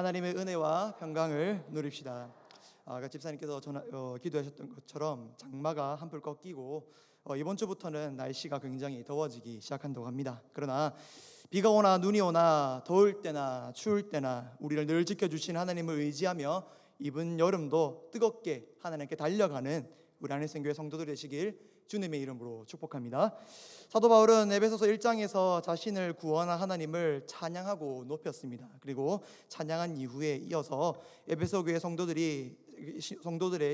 하나님의 은혜와 평강을 누립시다. 아까 집사님께서 기도하셨던 것처럼 장마가 한풀 꺾이고 이번 주부터는 날씨가 굉장히 더워지기 시작한다고 합니다. 그러나 비가 오나 눈이 오나 더울 때나 추울 때나 우리를 늘 지켜주신 하나님을 의지하며 이번 여름도 뜨겁게 하나님께 달려가는 우리 안일생교회 성도들 되시길 주님의 이름으로 축복합니다. 사도 바울은 에베소서 1장에서 자신을 구원한 하나님을 찬양하고 높였습니다. 그리고 찬양한 이후에 이어서 에베소 교회 성도들의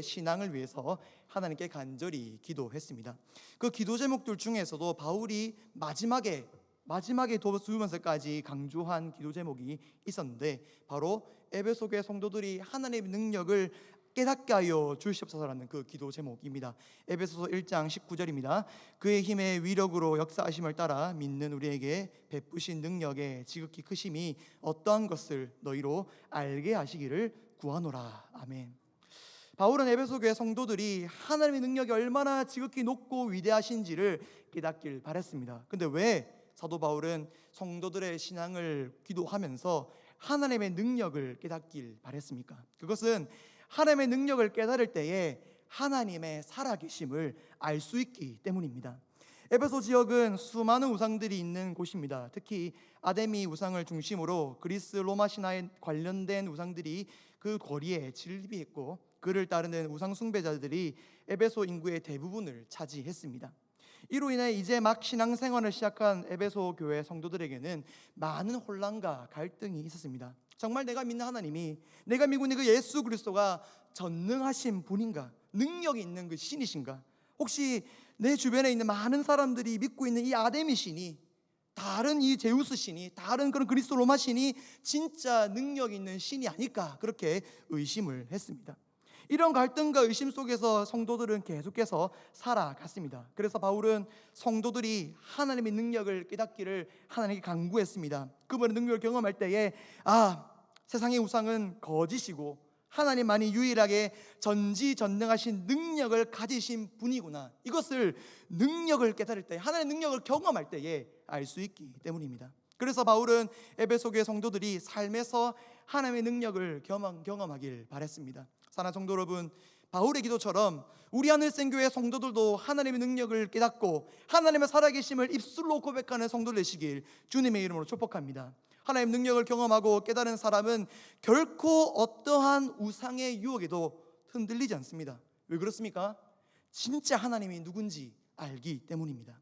신앙을 위해서 하나님께 간절히 기도했습니다. 그 기도 제목들 중에서도 바울이 마지막에 도수면서까지 강조한 기도 제목이 있었는데, 바로 에베소 교회 성도들이 하나님의 능력을 깨닫게 하여 주시옵소서라는 그 기도 제목입니다. 에베소서 1장 19절입니다. 그의 힘의 위력으로 역사하심을 따라 믿는 우리에게 베푸신 능력의 지극히 크심이 어떠한 것을 너희로 알게 하시기를 구하노라. 아멘. 바울은 에베소 교회 성도들이 하나님의 능력이 얼마나 지극히 높고 위대하신지를 깨닫길 바랬습니다. 근데 왜 사도 바울은 성도들의 신앙을 기도하면서 하나님의 능력을 깨닫길 바랬습니까? 그것은 하나님의 능력을 깨달을 때에 하나님의 살아계심을 알 수 있기 때문입니다. 에베소 지역은 수많은 우상들이 있는 곳입니다. 특히 아데미 우상을 중심으로 그리스 로마 신화에 관련된 우상들이 그 거리에 진립했고, 그를 따르는 우상 숭배자들이 에베소 인구의 대부분을 차지했습니다. 이로 인해 이제 막 신앙생활을 시작한 에베소 교회 성도들에게는 많은 혼란과 갈등이 있었습니다. 정말 내가 믿는 하나님이, 내가 믿고 있는 그 예수 그리스도가 전능하신 분인가? 능력이 있는 그 신이신가? 혹시 내 주변에 있는 많은 사람들이 믿고 있는 이 아데미 신이, 다른 이 제우스 신이, 다른 그런 그리스 로마 신이 진짜 능력 있는 신이 아닐까? 그렇게 의심을 했습니다. 이런 갈등과 의심 속에서 성도들은 계속해서 살아갔습니다. 그래서 바울은 성도들이 하나님의 능력을 깨닫기를 하나님께 간구했습니다. 그분의 능력을 경험할 때에 세상의 우상은 거짓이고 하나님만이 유일하게 전지전능하신 능력을 가지신 분이구나, 이것을 능력을 깨달을 때, 하나님의 능력을 경험할 때에 알 수 있기 때문입니다. 그래서 바울은 에베소 교회 성도들이 삶에서 하나님의 능력을 경험하길 바랬습니다. 사랑하는 성도 여러분, 바울의 기도처럼 우리 하늘생교회 성도들도 하나님의 능력을 깨닫고 하나님의 살아계심을 입술로 고백하는 성도들 되시길 주님의 이름으로 축복합니다. 하나님의 능력을 경험하고 깨달은 사람은 결코 어떠한 우상의 유혹에도 흔들리지 않습니다. 왜 그렇습니까? 진짜 하나님이 누군지 알기 때문입니다.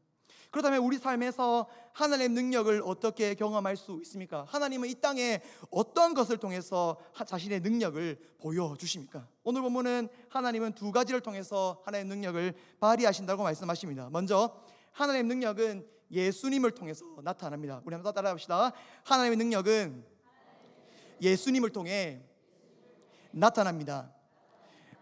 그렇다면 우리 삶에서 하나님의 능력을 어떻게 경험할 수 있습니까? 하나님은 이 땅에 어떤 것을 통해서 자신의 능력을 보여주십니까? 오늘 본문은 하나님은 두 가지를 통해서 하나님의 능력을 발휘하신다고 말씀하십니다. 먼저 하나님의 능력은 예수님을 통해서 나타납니다. 우리 한번 따라합시다. 하나님의 능력은 예수님을 통해 나타납니다.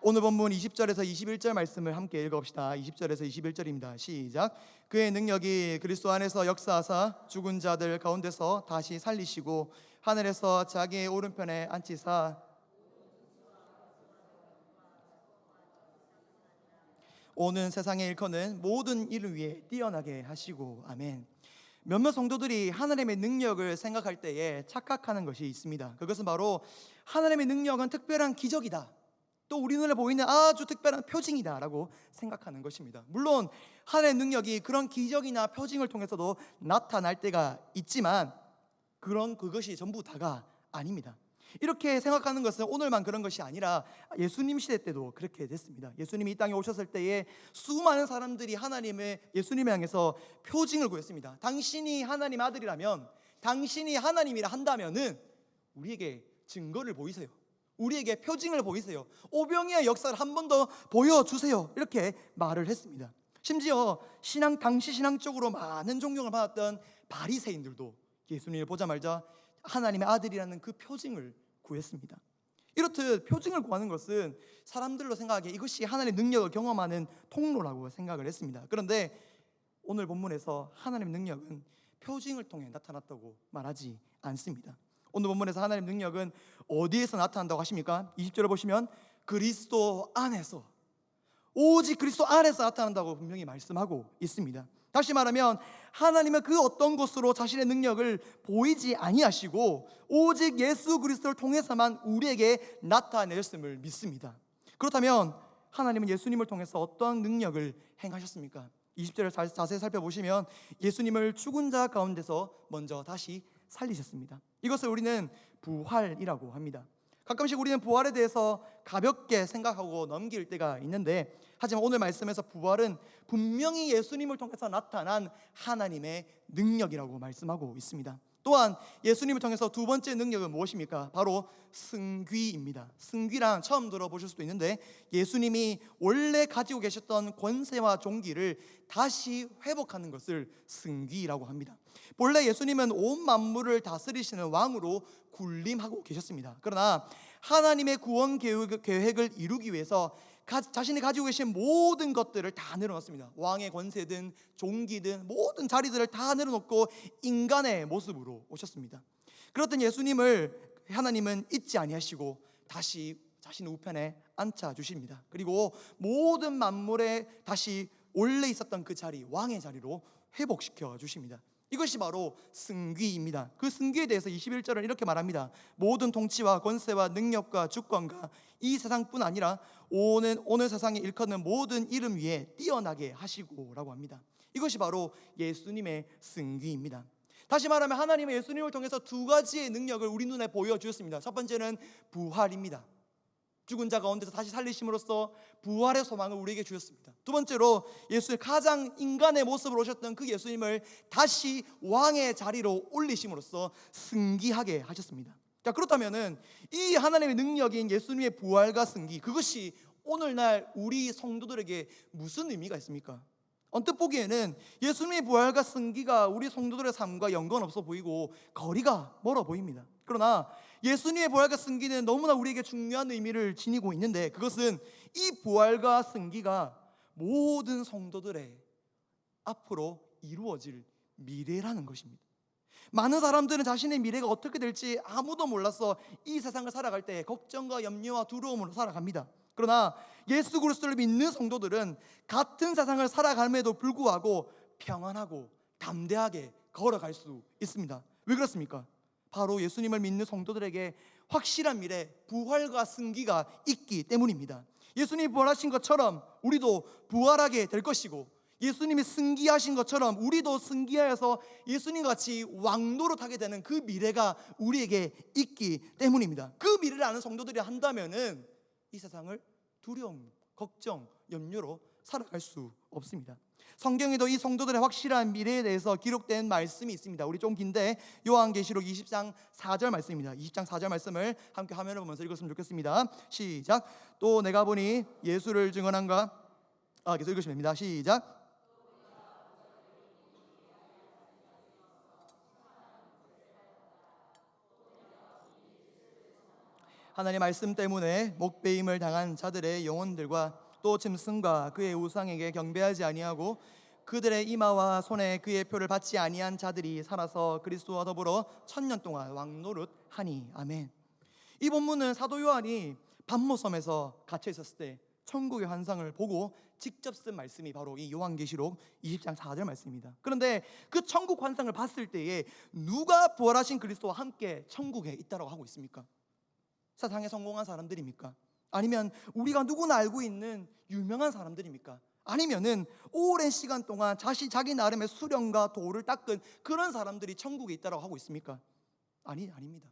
오늘 본문 20절에서 21절 말씀을 함께 읽어봅시다. 20절에서 21절입니다. 시작. 그의 능력이 그리스도 안에서 역사하사 죽은 자들 가운데서 다시 살리시고 하늘에서 자기의 오른편에 앉히사 오는 세상에 일컫는 모든 이를 위해 뛰어나게 하시고. 아멘. 몇몇 성도들이 하나님의 능력을 생각할 때에 착각하는 것이 있습니다. 그것은 바로 하나님의 능력은 특별한 기적이다, 또 우리 눈에 보이는 아주 특별한 표징이다 라고 생각하는 것입니다. 물론 하나님의 능력이 그런 기적이나 표징을 통해서도 나타날 때가 있지만 그것이 전부 다가 아닙니다. 이렇게 생각하는 것은 오늘만 그런 것이 아니라 예수님 시대 때도 그렇게 됐습니다. 예수님이 이 땅에 오셨을 때에 수많은 사람들이 예수님을 향해서 표징을 구했습니다. 당신이 하나님 아들이라면, 당신이 하나님이라 한다면은 우리에게 증거를 보이세요, 우리에게 표징을 보이세요, 오병이의 역사를 한 번 더 보여주세요, 이렇게 말을 했습니다. 심지어 당시 신앙적으로 많은 존경을 받았던 바리새인들도 예수님을 보자마자 하나님의 아들이라는 그 표징을 구했습니다. 이렇듯 표징을 구하는 것은 사람들로 생각하기에 이것이 하나님의 능력을 경험하는 통로라고 생각을 했습니다. 그런데 오늘 본문에서 하나님의 능력은 표징을 통해 나타났다고 말하지 않습니다. 오늘 본문에서 하나님의 능력은 어디에서 나타난다고 하십니까? 20절을 보시면 그리스도 안에서, 오직 그리스도 안에서 나타난다고 분명히 말씀하고 있습니다. 다시 말하면 하나님은 그 어떤 것으로 자신의 능력을 보이지 아니하시고 오직 예수 그리스도를 통해서만 우리에게 나타내셨음을 믿습니다. 그렇다면 하나님은 예수님을 통해서 어떤 능력을 행하셨습니까? 20절을 자세히 살펴보시면 예수님을 죽은 자 가운데서 먼저 다시 살리셨습니다. 이것을 우리는 부활이라고 합니다. 가끔씩 우리는 부활에 대해서 가볍게 생각하고 넘길 때가 있는데, 하지만 오늘 말씀에서 부활은 분명히 예수님을 통해서 나타난 하나님의 능력이라고 말씀하고 있습니다. 또한 예수님을 통해서 두 번째 능력은 무엇입니까? 바로 승귀입니다. 승귀란 처음 들어보실 수도 있는데, 예수님이 원래 가지고 계셨던 권세와 종기를 다시 회복하는 것을 승귀라고 합니다. 본래 예수님은 온 만물을 다스리시는 왕으로 군림하고 계셨습니다. 그러나 하나님의 구원 계획을 이루기 위해서 자신이 가지고 계신 모든 것들을 다 내려놓습니다. 왕의 권세든 종기든 모든 자리들을 다 내려놓고 인간의 모습으로 오셨습니다. 그렇던 예수님을 하나님은 잊지 아니하시고 다시 자신의 우편에 앉혀 주십니다. 그리고 모든 만물에 다시 원래 있었던 그 자리, 왕의 자리로 회복시켜 주십니다. 이것이 바로 승귀입니다. 그 승귀에 대해서 21절은 이렇게 말합니다. 모든 통치와 권세와 능력과 주권과 이 세상뿐 아니라 오늘 세상에 일컫는 모든 이름 위에 뛰어나게 하시고 라고 합니다. 이것이 바로 예수님의 승귀입니다. 다시 말하면 하나님은 예수님을 통해서 두 가지의 능력을 우리 눈에 보여주셨습니다. 첫 번째는 부활입니다. 죽은 자 가운데서 다시 살리심으로써 부활의 소망을 우리에게 주셨습니다. 두 번째로 예수님, 가장 인간의 모습으로 오셨던 그 예수님을 다시 왕의 자리로 올리심으로써 승귀하게 하셨습니다. 자, 그렇다면은 이 하나님의 능력인 예수님의 부활과 승귀, 그것이 오늘날 우리 성도들에게 무슨 의미가 있습니까? 언뜻 보기에는 예수님의 부활과 승귀가 우리 성도들의 삶과 연관없어 보이고 거리가 멀어 보입니다. 그러나 예수님의 부활과 승귀는 너무나 우리에게 중요한 의미를 지니고 있는데, 그것은 이 부활과 승귀가 모든 성도들의 앞으로 이루어질 미래라는 것입니다. 많은 사람들은 자신의 미래가 어떻게 될지 아무도 몰라서 이 세상을 살아갈 때 걱정과 염려와 두려움으로 살아갑니다. 그러나 예수 그리스도를 믿는 성도들은 같은 세상을 살아감에도 불구하고 평안하고 담대하게 걸어갈 수 있습니다. 왜 그렇습니까? 바로 예수님을 믿는 성도들에게 확실한 미래, 부활과 승귀가 있기 때문입니다. 예수님이 부활하신 것처럼 우리도 부활하게 될 것이고, 예수님이 승귀하신 것처럼 우리도 승귀하여서 예수님같이 왕노릇하게 되는 그 미래가 우리에게 있기 때문입니다. 그 미래를 아는 성도들이 한다면은 이 세상을 두려움, 걱정, 염려로 살아갈 수 없습니다. 성경에도 이 성도들의 확실한 미래에 대해서 기록된 말씀이 있습니다. 우리 좀 긴데 요한계시록 20장 4절 말씀입니다. 20장 4절 말씀을 함께 화면을 보면서 읽었으면 좋겠습니다. 시작. 또 내가 보니 예수를 증언한가. 계속 읽으시면 됩니다. 시작. 하나님의 말씀 때문에 목배임을 당한 자들의 영혼들과 또 짐승과 그의 우상에게 경배하지 아니하고 그들의 이마와 손에 그의 표를 받지 아니한 자들이 살아서 그리스도와 더불어 1000년 동안 왕노릇하니. 아멘. 이 본문은 사도 요한이 pat모섬에서 갇혀 있었을 때 천국의 환상을 보고 직접 쓴 말씀이 바로 이 요한계시록 20장 4절 말씀입니다. 그런데 그 천국 환상을 봤을 때에 누가 부활하신 그리스도와 함께 천국에 있다고 하고 있습니까? 세상에 성공한 사람들입니까? 아니면 우리가 누구나 알고 있는 유명한 사람들입니까? 아니면은 오랜 시간 동안 자기 나름의 수련과 도를 닦은 그런 사람들이 천국에 있다고 하고 있습니까? 아닙니다.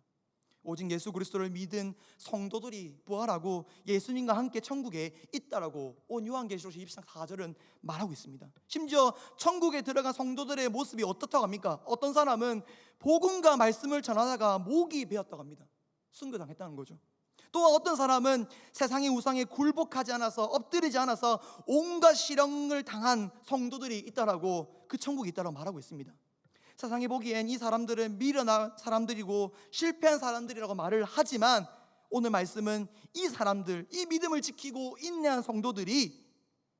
오직 예수 그리스도를 믿은 성도들이 부활하고 예수님과 함께 천국에 있다라고 온 요한계시록 20장 4절은 말하고 있습니다. 심지어 천국에 들어간 성도들의 모습이 어떻다고 합니까? 어떤 사람은 복음과 말씀을 전하다가 목이 베었다고 합니다. 순교당했다는 거죠. 또 어떤 사람은 세상의 우상에 굴복하지 않아서, 엎드리지 않아서 온갖 실형을 당한 성도들이 있다라고, 그 천국이 있다라고 말하고 있습니다. 세상이 보기엔 이 사람들은 미련한 사람들이고 실패한 사람들이라고 말을 하지만, 오늘 말씀은 이 사람들, 이 믿음을 지키고 인내한 성도들이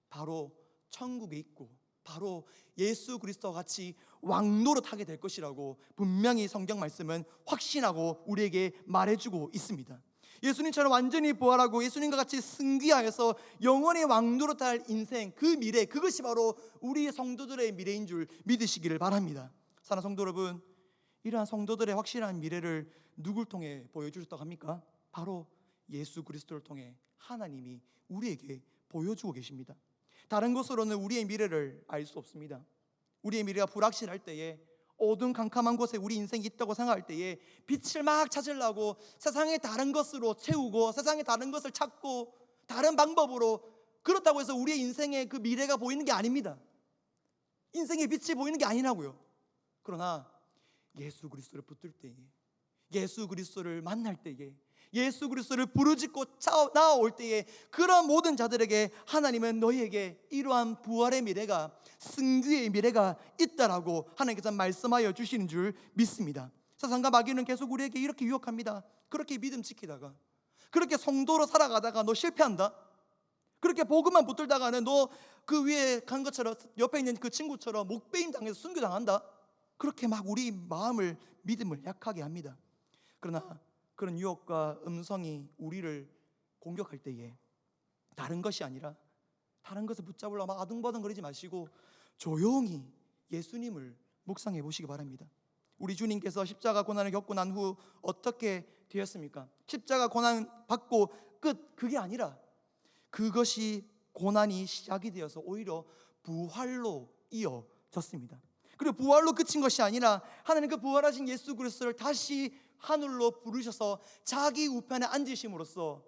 바로 천국에 있고 바로 예수 그리스도와 같이 왕노릇하게 될 것이라고 분명히 성경 말씀은 확신하고 우리에게 말해주고 있습니다. 예수님처럼 완전히 부활하고 예수님과 같이 승귀하여서 영원히 왕노릇할 인생, 그 미래, 그것이 바로 우리 성도들의 미래인 줄 믿으시기를 바랍니다. 사랑하는 성도 여러분, 이러한 성도들의 확실한 미래를 누굴 통해 보여주셨다고 합니까? 바로 예수 그리스도를 통해 하나님이 우리에게 보여주고 계십니다. 다른 것으로는 우리의 미래를 알 수 없습니다. 우리의 미래가 불확실할 때에, 어두운 캄캄한 곳에 우리 인생이 있다고 생각할 때에 빛을 막 찾으려고 세상의 다른 것으로 채우고 세상의 다른 것을 찾고 다른 방법으로, 그렇다고 해서 우리의 인생의 그 미래가 보이는 게 아닙니다. 인생의 빛이 보이는 게 아니라고요. 그러나 예수 그리스도를 붙들 때에, 예수 그리스도를 만날 때에, 예수 그리스도를 부르짖고 나아올 때에 그런 모든 자들에게 하나님은 너희에게 이러한 부활의 미래가, 승귀의 미래가 있다라고 하나님께서 말씀하여 주시는 줄 믿습니다. 세상과 마귀는 계속 우리에게 이렇게 유혹합니다. 그렇게 믿음 지키다가, 그렇게 성도로 살아가다가 너 실패한다, 그렇게 복음만 붙들다가는 너 그 위에 간 것처럼, 옆에 있는 그 친구처럼 목베임 당해서 순교당한다, 그렇게 막 우리 마음을, 믿음을 약하게 합니다. 그러나 그런 유혹과 음성이 우리를 공격할 때에 다른 것이 아니라, 다른 것을 붙잡으려고 막 아둥바둥거리지 마시고 조용히 예수님을 묵상해 보시기 바랍니다. 우리 주님께서 십자가 고난을 겪고 난 후 어떻게 되었습니까? 십자가 고난 받고 끝, 그게 아니라 그것이 고난이 시작이 되어서 오히려 부활로 이어졌습니다. 그리고 부활로 그친 것이 아니라 하나님 그 부활하신 예수 그리스도를 다시 하늘로 부르셔서 자기 우편에 앉으심으로써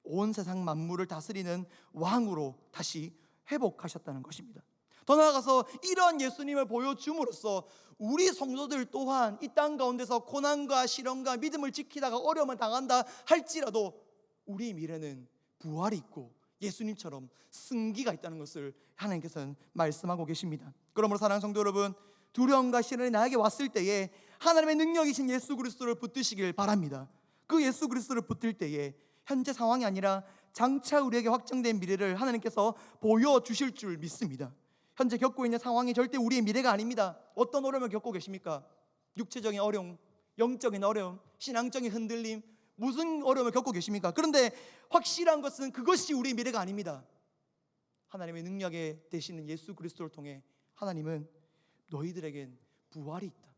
온 세상 만물을 다스리는 왕으로 다시 회복하셨다는 것입니다. 더 나아가서 이런 예수님을 보여줌으로써 우리 성도들 또한 이 땅 가운데서 고난과 시련과 믿음을 지키다가 어려움을 당한다 할지라도 우리의 미래는 부활이 있고 예수님처럼 승기가 있다는 것을 하나님께서는 말씀하고 계십니다. 그러므로 사랑하는 성도 여러분, 두려움과 시련이 나에게 왔을 때에 하나님의 능력이신 예수 그리스도를 붙드시길 바랍니다. 그 예수 그리스도를 붙들 때에 현재 상황이 아니라 장차 우리에게 확정된 미래를 하나님께서 보여주실 줄 믿습니다. 현재 겪고 있는 상황이 절대 우리의 미래가 아닙니다. 어떤 어려움을 겪고 계십니까? 육체적인 어려움, 영적인 어려움, 신앙적인 흔들림, 무슨 어려움을 겪고 계십니까? 그런데 확실한 것은 그것이 우리의 미래가 아닙니다. 하나님의 능력에 되시는 예수 그리스도를 통해 하나님은 너희들에겐 부활이 있다,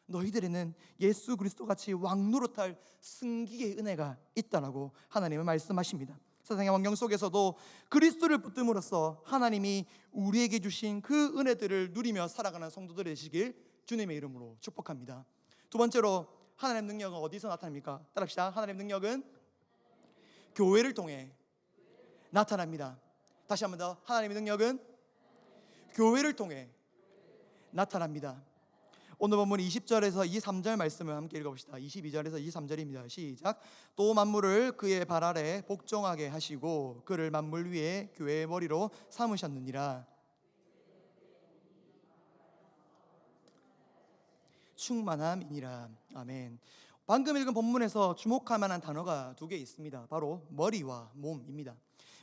너희들에는 예수 그리스도같이 왕노릇할 승기의 은혜가 있다라고 하나님은 말씀하십니다. 세상의 환경 속에서도 그리스도를 붙듦으로써 하나님이 우리에게 주신 그 은혜들을 누리며 살아가는 성도들 되시길 주님의 이름으로 축복합니다. 두 번째로, 하나님의 능력은 어디서 나타납니까? 따라합시다. 하나님의 능력은 교회를 통해 나타납니다. 다시 한번 더, 하나님의 능력은 교회를 통해 나타납니다. 오늘 본문 20절에서 23절 말씀을 함께 읽어봅시다. 22절에서 23절입니다. 시작. 또 만물을 그의 발 아래 복종하게 하시고 그를 만물 위에 교회의 머리로 삼으셨느니라. 충만함이니라. 아멘. 방금 읽은 본문에서 주목할 만한 단어가 두 개 있습니다. 바로 머리와 몸입니다.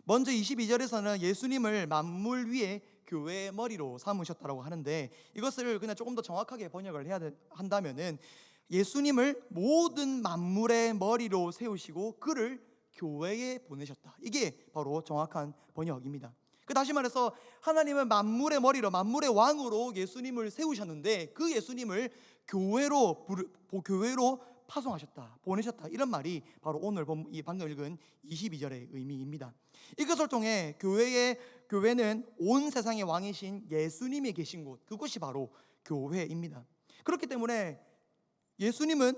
먼저 22절에서는 예수님을 만물 위에 교회의 머리로 삼으셨다고 하는데, 이것을 그냥 조금 더 정확하게 번역을 해야 한다면은 예수님을 모든 만물의 머리로 세우시고 그를 교회에 보내셨다, 이게 바로 정확한 번역입니다. 다시 말해서 하나님은 만물의 머리로, 만물의 왕으로 예수님을 세우셨는데 그 예수님을 교회로 파송하셨다, 보내셨다, 이런 말이 바로 오늘 이 방금 읽은 22절의 의미입니다. 이것을 통해 교회는 온 세상의 왕이신 예수님이 계신 곳, 그곳이 바로 교회입니다. 그렇기 때문에 예수님은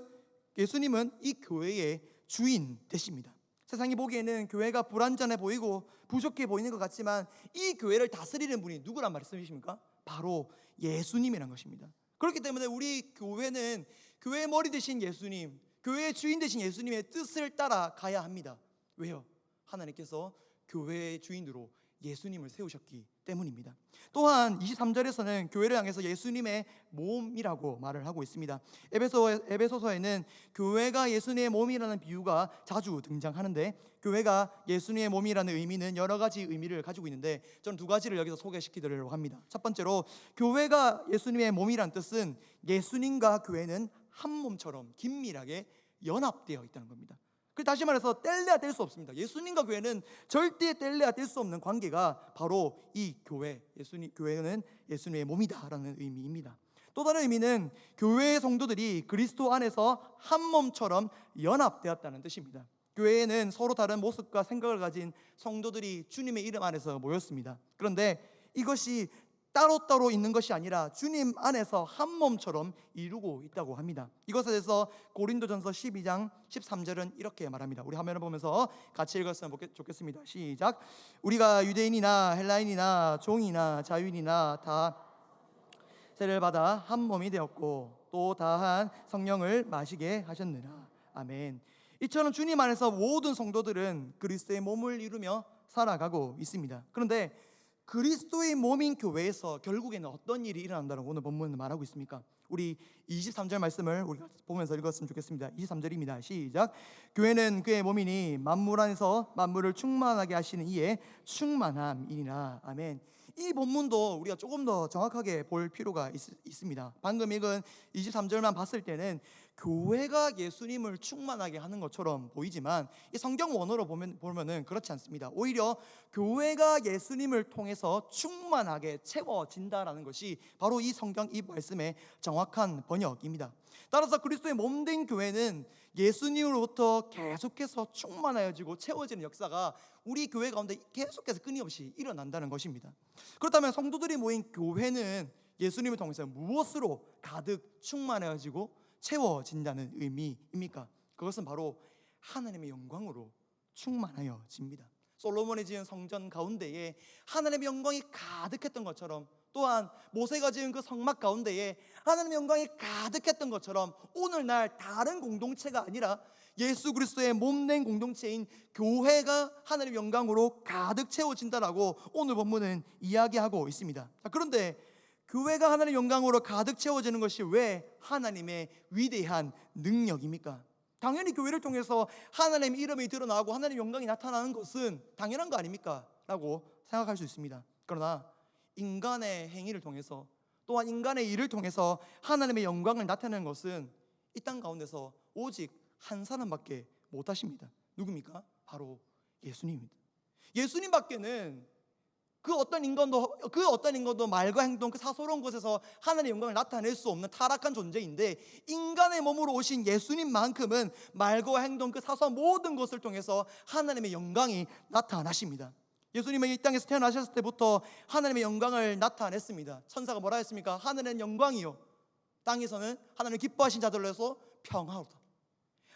이 교회의 주인 되십니다. 세상이 보기에는 교회가 불완전해 보이고 부족해 보이는 것 같지만 이 교회를 다스리는 분이 누구란 말씀이십니까? 바로 예수님이란 것입니다. 그렇기 때문에 우리 교회는 교회의 머리 되신 예수님, 교회의 주인 되신 예수님의 뜻을 따라 가야 합니다. 왜요? 하나님께서 교회의 주인으로 예수님을 세우셨기 때문입니다. 또한 23절에서는 교회를 향해서 예수님의 몸이라고 말을 하고 있습니다. 에베소서에는 교회가 예수님의 몸이라는 비유가 자주 등장하는데, 교회가 예수님의 몸이라는 의미는 여러 가지 의미를 가지고 있는데 저는 두 가지를 여기서 소개시키려고 합니다. 첫 번째로, 교회가 예수님의 몸이란 뜻은 예수님과 교회는 한 몸처럼 긴밀하게 연합되어 있다는 겁니다. 그 다시 말해서 뗄래야 뗄 수 없습니다. 예수님과 교회는 절대 뗄래야 뗄 수 없는 관계가 바로 이 교회, 교회는 예수님의 몸이다라는 의미입니다. 또 다른 의미는 교회의 성도들이 그리스도 안에서 한 몸처럼 연합되었다는 뜻입니다. 교회에는 서로 다른 모습과 생각을 가진 성도들이 주님의 이름 안에서 모였습니다. 그런데 이것이 따로따로 있는 것이 아니라 주님 안에서 한 몸처럼 이루고 있다고 합니다. 이것에 대해서 고린도전서 12장 13절은 이렇게 말합니다. 우리 화면을 보면서 같이 읽었으면 좋겠습니다. 시작. 우리가 유대인이나 헬라인이나 종이나 자유인이나 다 세례를 받아 한 몸이 되었고 또 다한 성령을 마시게 하셨느라. 아멘. 이처럼 주님 안에서 모든 성도들은 그리스도의 몸을 이루며 살아가고 있습니다. 그런데 그리스도의 몸인 교회에서 결국에는 어떤 일이 일어난다고 오늘 본문은 말하고 있습니까? 우리 23절 말씀을 우리가 보면서 읽었으면 좋겠습니다. 23절입니다. 시작. 교회는 그의 몸이니 만물 안에서 만물을 충만하게 하시는 이의 충만함이니라. 아멘. 이 본문도 우리가 조금 더 정확하게 볼 필요가 있습니다. 방금 읽은 23절만 봤을 때는 교회가 예수님을 충만하게 하는 것처럼 보이지만 이 성경 원어로 보면은 그렇지 않습니다. 오히려 교회가 예수님을 통해서 충만하게 채워진다라는 것이 바로 이 성경 이 말씀의 정확한 번역입니다. 따라서 그리스도의 몸된 교회는 예수님으로부터 계속해서 충만하여지고 채워지는 역사가 우리 교회 가운데 계속해서 끊임없이 일어난다는 것입니다. 그렇다면 성도들이 모인 교회는 예수님을 통해서 무엇으로 가득 충만해지고 채워진다는 의미입니까? 그것은 바로 하나님의 영광으로 충만하여집니다. 솔로몬이 지은 성전 가운데에 하나님의 영광이 가득했던 것처럼, 또한 모세가 지은 그 성막 가운데에 하나님의 영광이 가득했던 것처럼 오늘날 다른 공동체가 아니라 예수 그리스도의 몸된 공동체인 교회가 하나님의 영광으로 가득 채워진다라고 오늘 본문은 이야기하고 있습니다. 그런데 교회가 하나님의 영광으로 가득 채워지는 것이 왜 하나님의 위대한 능력입니까? 당연히 교회를 통해서 하나님의 이름이 드러나고 하나님의 영광이 나타나는 것은 당연한 거 아닙니까? 라고 생각할 수 있습니다. 그러나 인간의 행위를 통해서, 또한 인간의 일을 통해서 하나님의 영광을 나타내는 것은 이 땅 가운데서 오직 한 사람밖에 못하십니다. 누굽니까? 바로 예수님입니다. 예수님밖에는 그 어떤 인간도 말과 행동, 그 사소로운 것에서 하나님의 영광을 나타낼 수 없는 타락한 존재인데, 인간의 몸으로 오신 예수님만큼은 말과 행동, 그 사소한 모든 것을 통해서 하나님의 영광이 나타나십니다. 예수님은 이 땅에서 태어나셨을 때부터 하나님의 영광을 나타냈습니다. 천사가 뭐라 했습니까? 하늘은 영광이요, 땅에서는 하나님을 기뻐하신 자들로 해서 평화로다.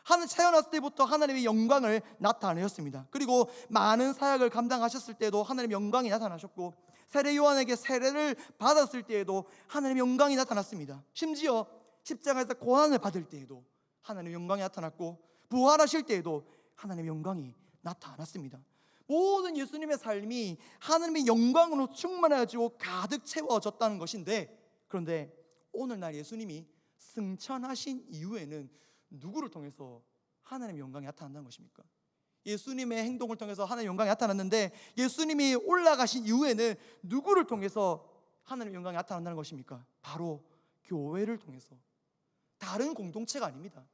하늘 태어났을 때부터 하나님의 영광을 나타내셨습니다. 그리고 많은 사역을 감당하셨을 때도 하나님의 영광이 나타나셨고, 세례 요한에게 세례를 받았을 때에도 하나님의 영광이 나타났습니다. 심지어 십자가에서 고난을 받을 때에도 하나님의 영광이 나타났고, 부활하실 때에도 하나님의 영광이 나타났습니다. 모든 예수님의 삶이 하나님의 영광으로 충만해지고 가득 채워졌다는 것인데, 그런데 오늘날 예수님이 승천하신 이후에는 누구를 통해서 하나님의 영광이 나타난다는 것입니까? 예수님의 행동을 통해서 하나님의 영광이 나타났는데, 예수님이 올라가신 이후에는 누구를 통해서 하나님의 영광이 나타난다는 것입니까? 바로 교회를 통해서, 다른 공동체가 아닙니다.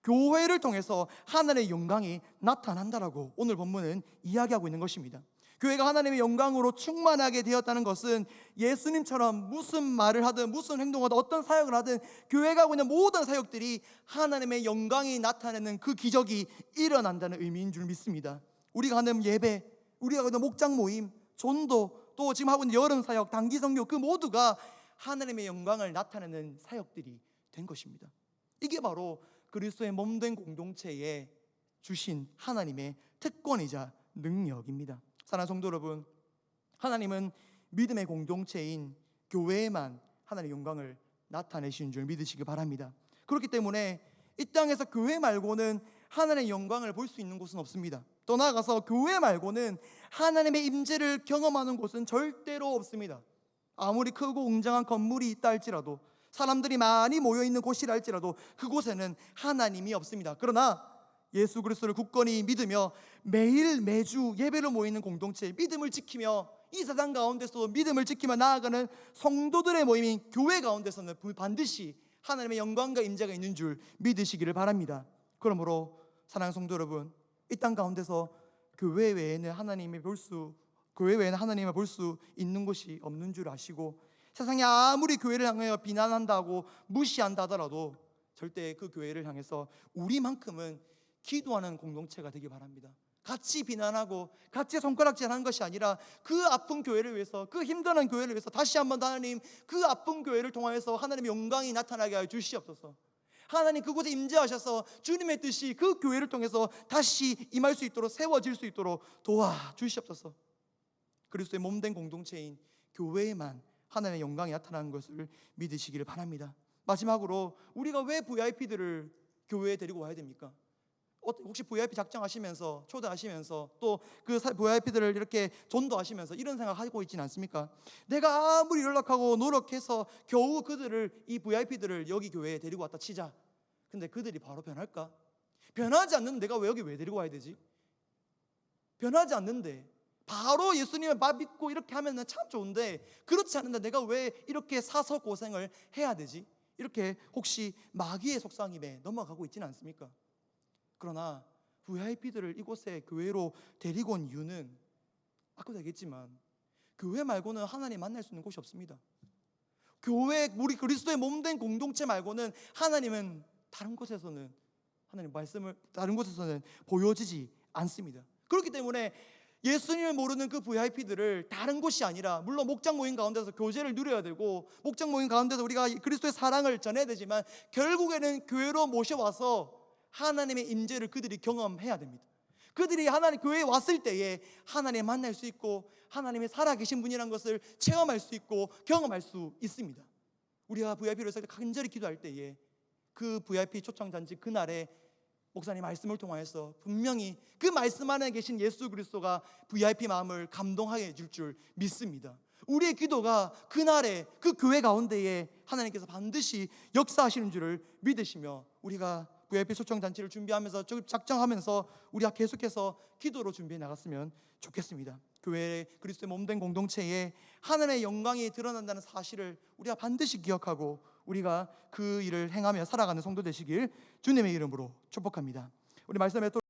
교회를 통해서 하나님의 영광이 나타난다라고 오늘 본문은 이야기하고 있는 것입니다. 교회가 하나님의 영광으로 충만하게 되었다는 것은 예수님처럼 무슨 말을 하든 무슨 행동을 하든 어떤 사역을 하든 교회가 하고 있는 모든 사역들이 하나님의 영광이 나타내는 그 기적이 일어난다는 의미인 줄 믿습니다. 우리가 하는 예배, 우리가 하는 목장 모임, 전도, 또 지금 하고 있는 여름 사역, 단기 선교, 그 모두가 하나님의 영광을 나타내는 사역들이 된 것입니다. 이게 바로 그리스도의 몸된 공동체에 주신 하나님의 특권이자 능력입니다. 사랑하는 성도 여러분, 하나님은 믿음의 공동체인 교회에만 하나님의 영광을 나타내시는 줄 믿으시기 바랍니다. 그렇기 때문에 이 땅에서 교회 말고는 하나님의 영광을 볼 수 있는 곳은 없습니다. 더 나아가서 교회 말고는 하나님의 임재를 경험하는 곳은 절대로 없습니다. 아무리 크고 웅장한 건물이 있다 할지라도, 사람들이 많이 모여있는 곳이라 할지라도 그곳에는 하나님이 없습니다. 그러나 예수 그리스도를 굳건히 믿으며 매일 매주 예배로 모이는 공동체, 믿음을 지키며 이 세상 가운데서도 믿음을 지키며 나아가는 성도들의 모임인 교회 가운데서는 반드시 하나님의 영광과 임재가 있는 줄 믿으시기를 바랍니다. 그러므로 사랑하는 성도 여러분, 이 땅 가운데서 교회 외에는 하나님을 볼 수 있는 곳이 없는 줄 아시고, 세상이 아무리 교회를 향하여 비난한다고 무시한다 하더라도 절대 그 교회를 향해서 우리만큼은 기도하는 공동체가 되기 바랍니다. 같이 비난하고 같이 손가락질하는 것이 아니라 그 아픈 교회를 위해서, 그 힘든 교회를 위해서 다시 한번 하나님, 그 아픈 교회를 통하여서 하나님의 영광이 나타나게 하여 주시옵소서. 하나님 그곳에 임재하셔서 주님의 뜻이 그 교회를 통해서 다시 임할 수 있도록, 세워질 수 있도록 도와주시옵소서. 그리스도의 몸된 공동체인 교회에만 하나님의 영광이 나타나는 것을 믿으시기를 바랍니다. 마지막으로 우리가 왜 VIP들을 교회에 데리고 와야 됩니까? 혹시 VIP 작정하시면서, 초대하시면서 또 그 VIP들을 이렇게 전도하시면서 이런 생각하고 있지는 않습니까? 내가 아무리 연락하고 노력해서 겨우 이 VIP들을 여기 교회에 데리고 왔다 치자. 근데 그들이 바로 변할까? 변하지 않는 내가 왜 여기 데리고 와야 되지? 변하지 않는데 바로 예수님을 믿고 이렇게 하면 참 좋은데, 그렇지 않는데 내가 왜 이렇게 사서 고생을 해야 되지? 이렇게 혹시 마귀의 속삭임에 넘어가고 있지는 않습니까? 그러나 VIP들을 이곳에 교회로 데리고 온 이유는 아까도 얘기했지만 교회 말고는 하나님 만날 수 있는 곳이 없습니다. 교회, 우리 그리스도의 몸된 공동체 말고는 하나님은 다른 곳에서는 보여지지 않습니다. 그렇기 때문에 예수님을 모르는 그 VIP들을 다른 곳이 아니라, 물론 목장 모임 가운데서 교제를 누려야 되고 목장 모임 가운데서 우리가 그리스도의 사랑을 전해야 되지만 결국에는 교회로 모셔와서 하나님의 임재를 그들이 경험해야 됩니다. 그들이 하나님 교회에 왔을 때에 하나님 만날 수 있고 하나님의 살아계신 분이라는 것을 체험할 수 있고 경험할 수 있습니다. 우리가 VIP를 위해서 간절히 기도할 때에 그 VIP 초청잔치 그날에 목사님 말씀을 통하여서 분명히 그 말씀 안에 계신 예수 그리스도가 VIP 마음을 감동하게 해줄 줄 믿습니다. 우리의 기도가 그날에 그 교회 가운데에 하나님께서 반드시 역사하시는 줄을 믿으시며, 우리가 VIP 초청잔치를 준비하면서 작정하면서 우리가 계속해서 기도로 준비해 나갔으면 좋겠습니다. 교회의 그리스도의 몸된 공동체에 하나님의 영광이 드러난다는 사실을 우리가 반드시 기억하고 우리가 그 일을 행하며 살아가는 성도 되시길 주님의 이름으로 축복합니다. 우리 말씀에 또